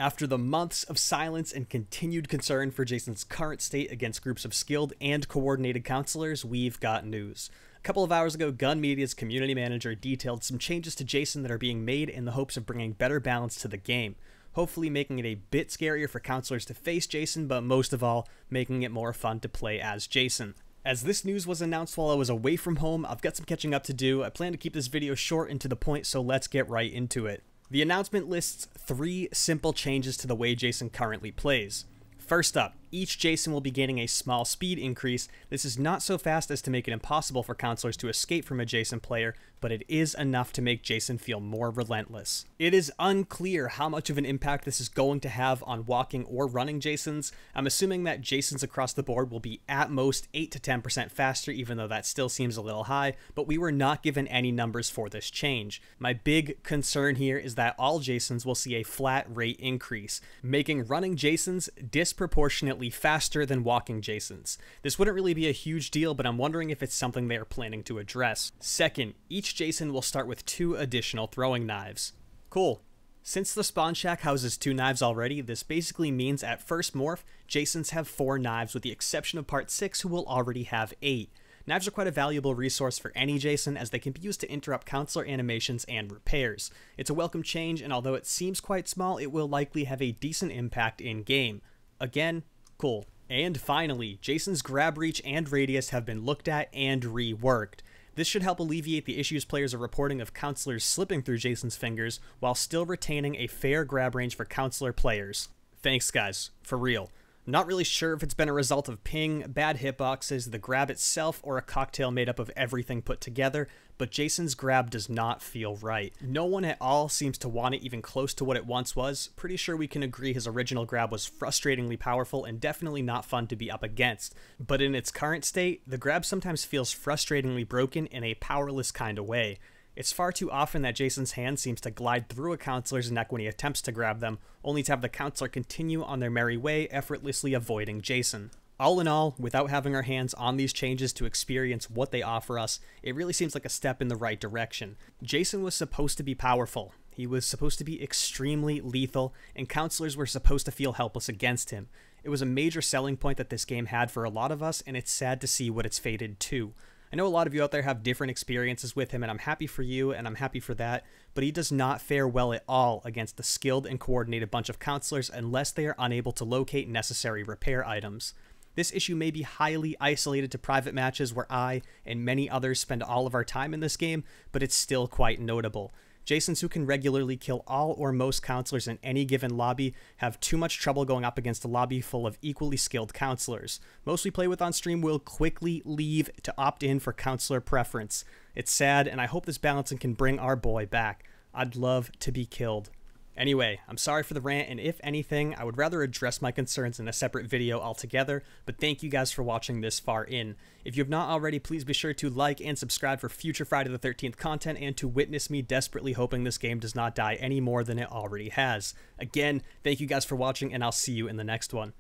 After the months of silence and continued concern for Jason's current state against groups of skilled and coordinated counselors, we've got news. A couple of hours ago, Gun Media's community manager detailed some changes to Jason that are being made in the hopes of bringing better balance to the game, hopefully making it a bit scarier for counselors to face Jason, but most of all, making it more fun to play as Jason. As this news was announced while I was away from home, I've got some catching up to do. I plan to keep this video short and to the point, so let's get right into it. The announcement lists 3 simple changes to the way Jason currently plays. First up, each Jason will be gaining a small speed increase. This is not so fast as to make it impossible for counselors to escape from a Jason player, but it is enough to make Jason feel more relentless. It is unclear how much of an impact this is going to have on walking or running Jasons. I'm assuming that Jasons across the board will be at most 8 to 10% faster, even though that still seems a little high, but we were not given any numbers for this change. My big concern here is that all Jasons will see a flat rate increase, making running Jasons disproportionately faster than walking Jasons. This wouldn't really be a huge deal, but I'm wondering if it's something they are planning to address. Second, each Jason will start with 2 additional throwing knives. Cool. Since the spawn shack houses 2 knives already, this basically means at first morph, Jasons have 4 knives with the exception of part 6 who will already have 8. Knives are quite a valuable resource for any Jason as they can be used to interrupt counselor animations and repairs. It's a welcome change, and although it seems quite small, it will likely have a decent impact in game. Again, cool. And finally, Jason's grab reach and radius have been looked at and reworked. This should help alleviate the issues players are reporting of counselors slipping through Jason's fingers while still retaining a fair grab range for counselor players. Thanks guys, for real. I'm not really sure if it's been a result of ping, bad hitboxes, the grab itself, or a cocktail made up of everything put together, but Jason's grab does not feel right. No one at all seems to want it even close to what it once was. Pretty sure we can agree his original grab was frustratingly powerful and definitely not fun to be up against. But in its current state, the grab sometimes feels frustratingly broken in a powerless kind of way. It's far too often that Jason's hand seems to glide through a counselor's neck when he attempts to grab them, only to have the counselor continue on their merry way, effortlessly avoiding Jason. All in all, without having our hands on these changes to experience what they offer us, it really seems like a step in the right direction. Jason was supposed to be powerful. He was supposed to be extremely lethal, and counselors were supposed to feel helpless against him. It was a major selling point that this game had for a lot of us, and it's sad to see what it's fated to. I know a lot of you out there have different experiences with him, and I'm happy for you, and I'm happy for that, but he does not fare well at all against the skilled and coordinated bunch of counselors unless they are unable to locate necessary repair items. This issue may be highly isolated to private matches where I and many others spend all of our time in this game, but it's still quite notable. Jasons who can regularly kill all or most counselors in any given lobby have too much trouble going up against a lobby full of equally skilled counselors. Most we play with on stream will quickly leave to opt in for counselor preference. It's sad, and I hope this balancing can bring our boy back. I'd love to be killed. Anyway, I'm sorry for the rant, and if anything, I would rather address my concerns in a separate video altogether, but thank you guys for watching this far in. If you have not already, please be sure to like and subscribe for future Friday the 13th content and to witness me desperately hoping this game does not die any more than it already has. Again, thank you guys for watching, and I'll see you in the next one.